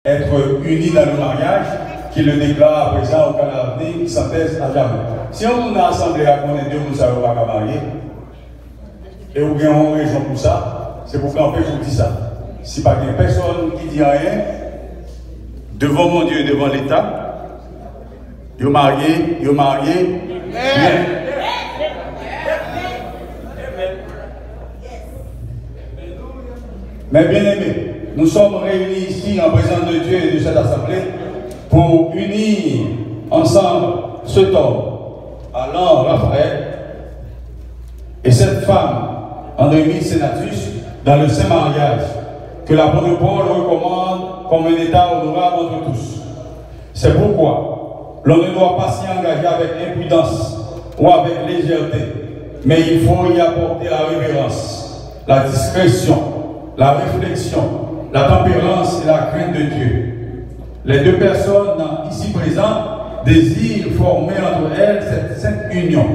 être unis dans le mariage, qui le déclare à présent au Canada, qui s'atteste à jamais. Si on a assemblé à qu'on est deux, nous ne savons pas marier, et ou bien on a raison pour ça, c'est pour qu'on fait pour dire ça. Si pas qu'il y a personne qui dit rien, devant mon Dieu et devant l'État, ils marié, bien. Mais bien aimés, nous sommes réunis ici en présence de Dieu et de cette assemblée pour unir ensemble cet homme, Alain Raphaël, et cette femme, Andrémie Sénatus, dans le saint mariage que l'apôtre Paul recommande comme un état honorable entre tous. C'est pourquoi l'on ne doit pas s'y engager avec imprudence ou avec légèreté, mais il faut y apporter la révérence, la discrétion, la réflexion, la tempérance et la crainte de Dieu. Les deux personnes ici présentes désirent former entre elles cette sainte union.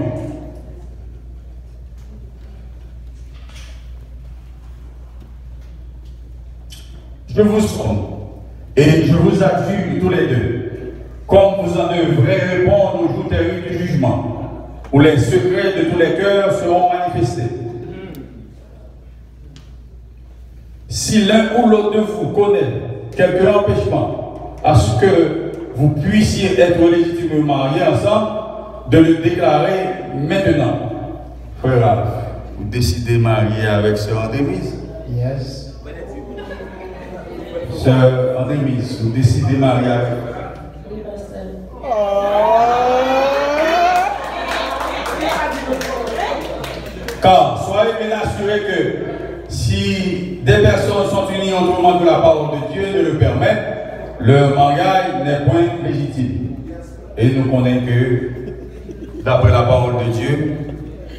Je vous sonde et je vous adjure tous les deux, comme vous en devrez répondre au jour terrible du jugement, où les secrets de tous les cœurs seront manifestés. Si l'un ou l'autre de vous connaît quelque empêchement à ce que vous puissiez être légitimement mariés ensemble, de le déclarer maintenant. Frère, vous décidez de marier avec Sœur Andrémise? Yes. Sœur Andrémise, vous décidez de marier avec Car soyez bien assurés que si des personnes sont unies autrement que la parole de Dieu ne le permet, leur mariage n'est point légitime. Et nous connaissons que, d'après la parole de Dieu,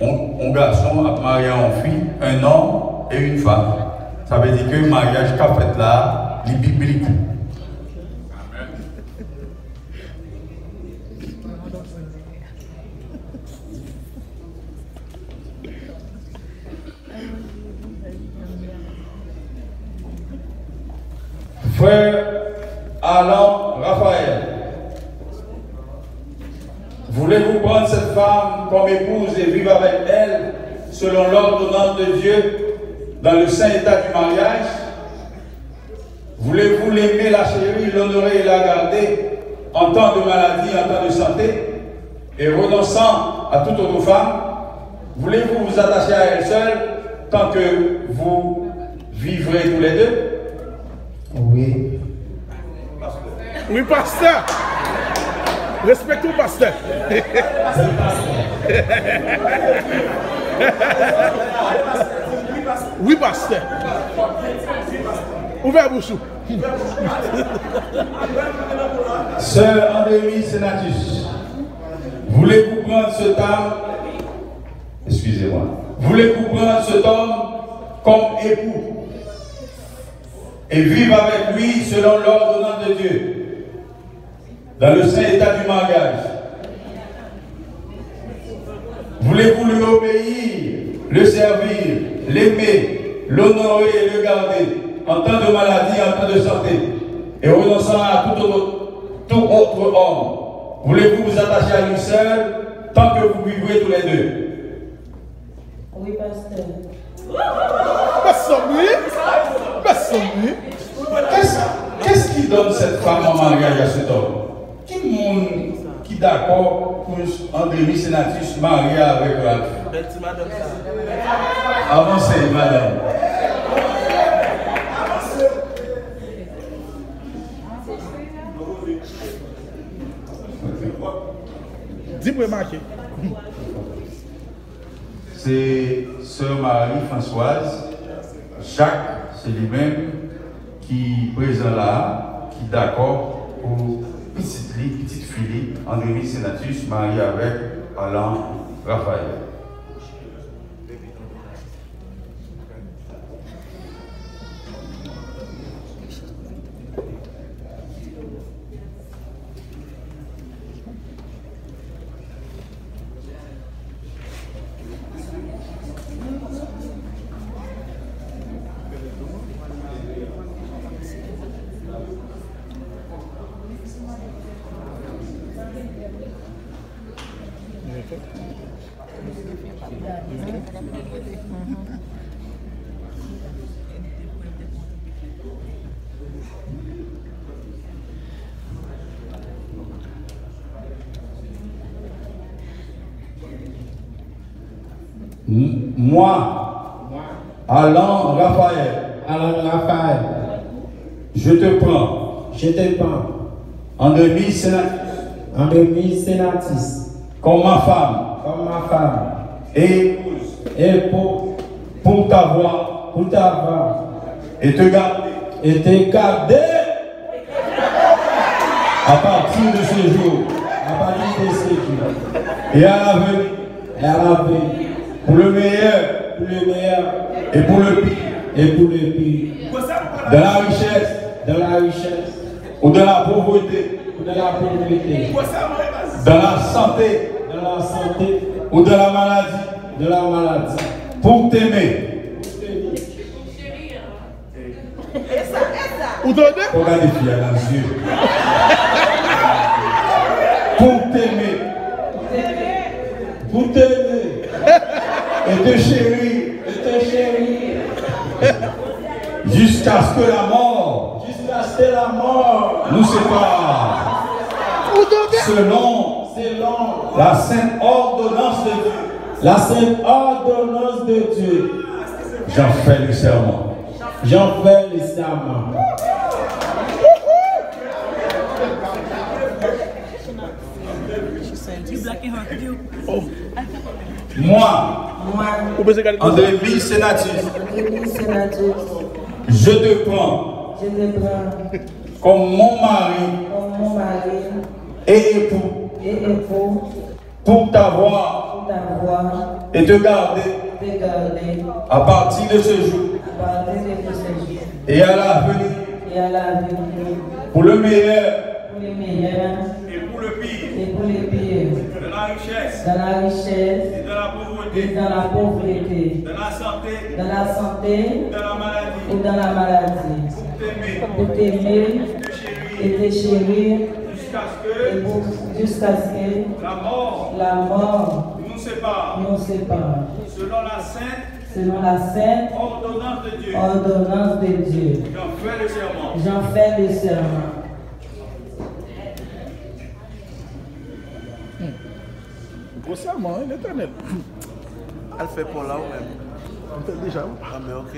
un garçon a marié en fille, un homme et une femme. Ça veut dire que le mariage qu'a fait là, il est biblique. Frère Alain Raphaël, voulez-vous prendre cette femme comme épouse et vivre avec elle selon l'ordonnance de Dieu dans le saint état du mariage? Voulez-vous l'aimer, la chérir, l'honorer et la garder en temps de maladie, en temps de santé, et renonçant à toute autre femme? Voulez-vous vous attacher à elle seule tant que vous vivrez tous les deux? Oui. Oui, pasteur. Respectons le pasteur. Oui, pasteur. Ouvert bouchou. Sœur Andrémie Sénatus, voulez-vous prendre cet homme, excusez-moi, voulez-vous prendre cet homme comme époux et vivre avec lui selon l'ordonnance de Dieu dans le saint état du mariage? Voulez-vous lui obéir, le servir, l'aimer, l'honorer et le garder en temps de maladie, en temps de santé, et renonçant à tout autre homme? Voulez-vous vous attacher à lui seul tant que vous vivrez tous les deux? Oui, pasteur. Qu'est-ce qui donne cette femme en mariage à cet homme? Qui est d'accord pour Andrémie Sénatus marier avec Ralph? Avancez, madame. Dis-moi, marqué. C'est Sœur Marie-Françoise, Jacques, c'est lui-même qui est présent là, qui est d'accord pour petite fille, Andrémie Sénatus, mariée avec Alain Raphaël. Moi, Alain Raphaël, je te prends en demi sénatrice comme ma femme et épouse pour t'avoir et te garder à partir de ce jour et à l'avenir pour le meilleur et pour le pire, de la richesse ou de la pauvreté, de la santé ou de la maladie, pour t'aimer. Regardez bien dans les yeux. Pour t'aimer et te chérir jusqu'à ce que la mort nous sépare selon la sainte ordonnance de Dieu. J'en fais le serment. Moi, en demi sénatrice, je te prends comme mon mari et époux pour t'avoir et te garder à partir de ce jour et à l'avenir pour le meilleur et pour le pire, de la richesse et de la pauvreté, de la santé ou de la maladie, pour t'aimer et te chérir jusqu'à ce que la mort nous sépare selon la sainte ordonnance de Dieu. J'en fais le serment. Gros serment, l'éternel. Elle fait pour là ou même. On fait déjà. Ah, mais ok.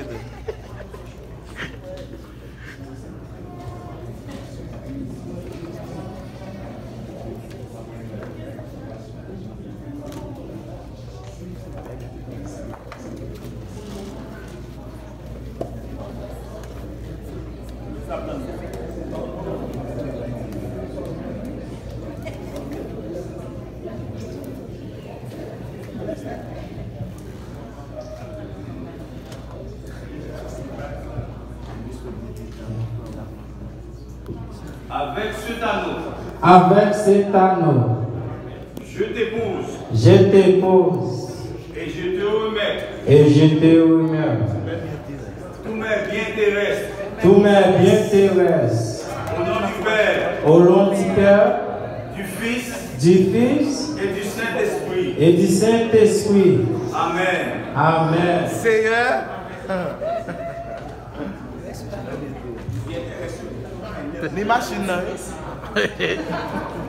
Avec cet anneau, je t'épouse et je te remets tous mes biens terrestres, au nom du Père, du Fils et du Saint-Esprit. Amen. Seigneur. Ni machine là.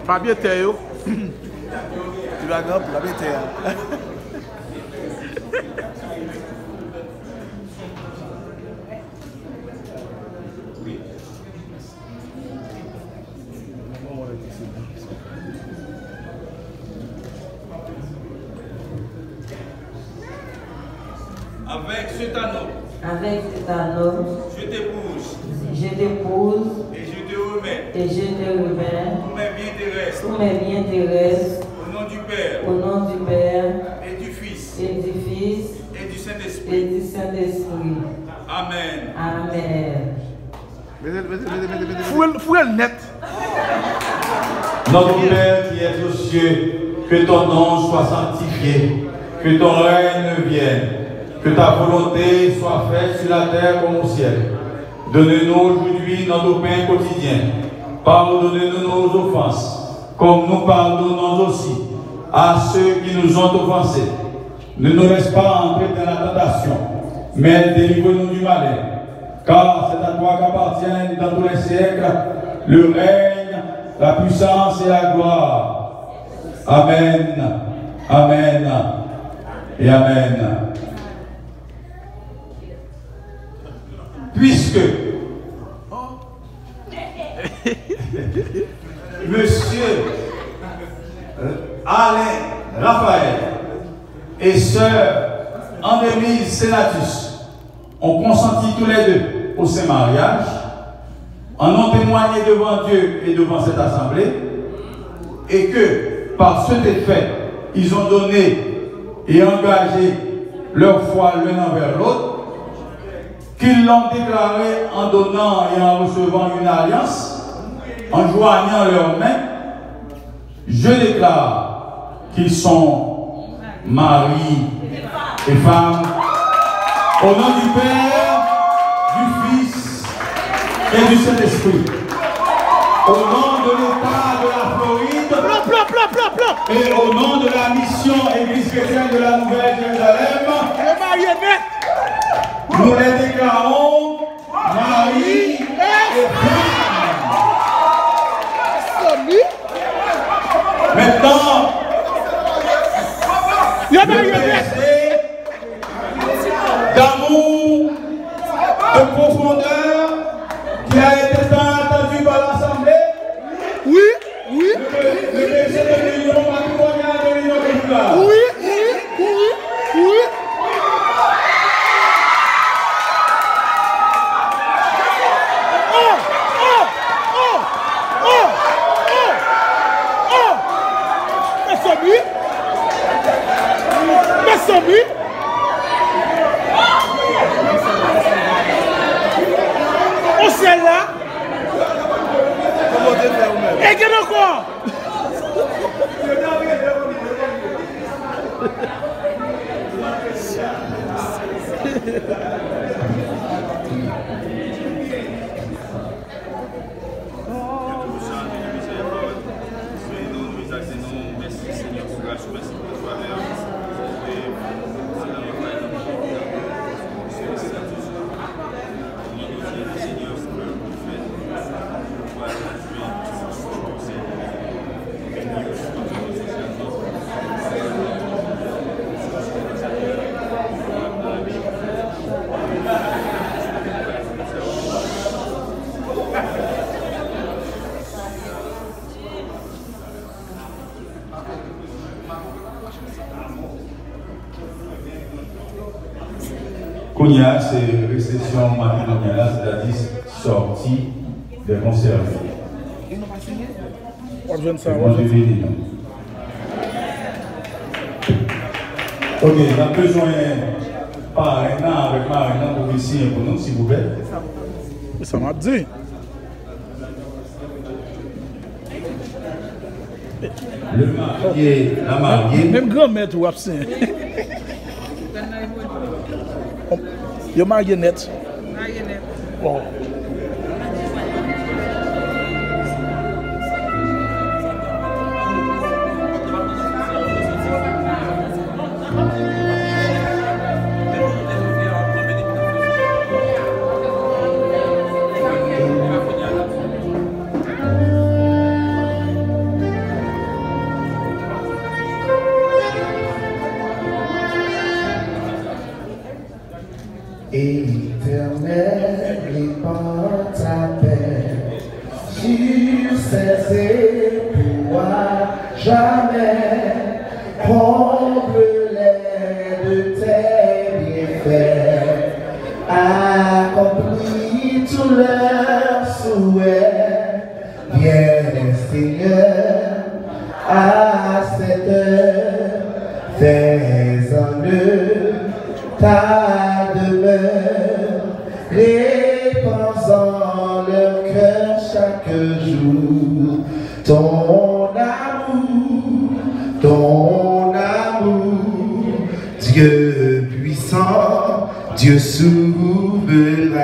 Pas bien terre. Tu vas grand pour la bien terre. Avec cet anneau, je t'épouse et je te remets tous mes biens terrestres au nom du Père et du Fils et du Saint-Esprit. Amen. Fouille le net. Notre Père qui es aux cieux, que ton nom soit sanctifié, que ton règne vienne, que ta volonté soit faite sur la terre comme au ciel. Donne-nous aujourd'hui notre pain quotidien. Pardonne-nous nos offenses, comme nous pardonnons aussi à ceux qui nous ont offensés. Ne nous laisse pas entrer dans la tentation, mais délivre-nous du malin. Car c'est à toi qu'appartiennent dans tous les siècles le règne, la puissance et la gloire. Amen, amen et amen. Puisque Monsieur Alain Raphaël et sœur Anne-Émise Sénatus ont consenti tous les deux au saint mariage, en ont témoigné devant Dieu et devant cette assemblée, et que par ce fait, ils ont donné et engagé leur foi l'un envers l'autre, qu'ils l'ont déclaré en donnant et en recevant une alliance, en joignant leurs mains. Je déclare qu'ils sont mari et femme, au nom du Père, du Fils et du Saint-Esprit, au nom de l'État de la Floride et au nom de la mission Église chrétienne de la Nouvelle-Jérusalem, nous les déclarons mari et femme. Maintenant, le baiser d'amour, de profondeur qui a été tant attendu par l'Assemblée. Oui, oui. Le baiser de l'union matrimoniale de l'union conjugale. Oui, oui, oui, oui. On s'est là. Et qu'il y a encore. Kounia, c'est récession matrimoniale, c'est-à-dire sortie des conservés. On vient de ça. Moi, je vais dire. Ok, on a besoin par un an avec Marina pour ici pour nous, s'il vous plaît. Ça m'a dit. Le marié, la mariée. Même grand-mère, tu vois, c'est. Yo marionnette. Marionnette. Bon. Éternel, répand ta paix sur ces épouvoirs jamais. Comble-les de tes bienfaits, accomplis tous leurs souhaits. Viens, Seigneur, à cette heure, fais-en-le ta demeure, répands en leur cœur chaque jour ton amour, Dieu puissant, Dieu souverain,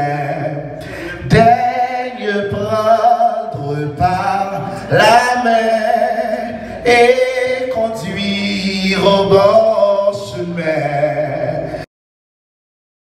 daigne prendre par la main et conduire m'asseoir au bord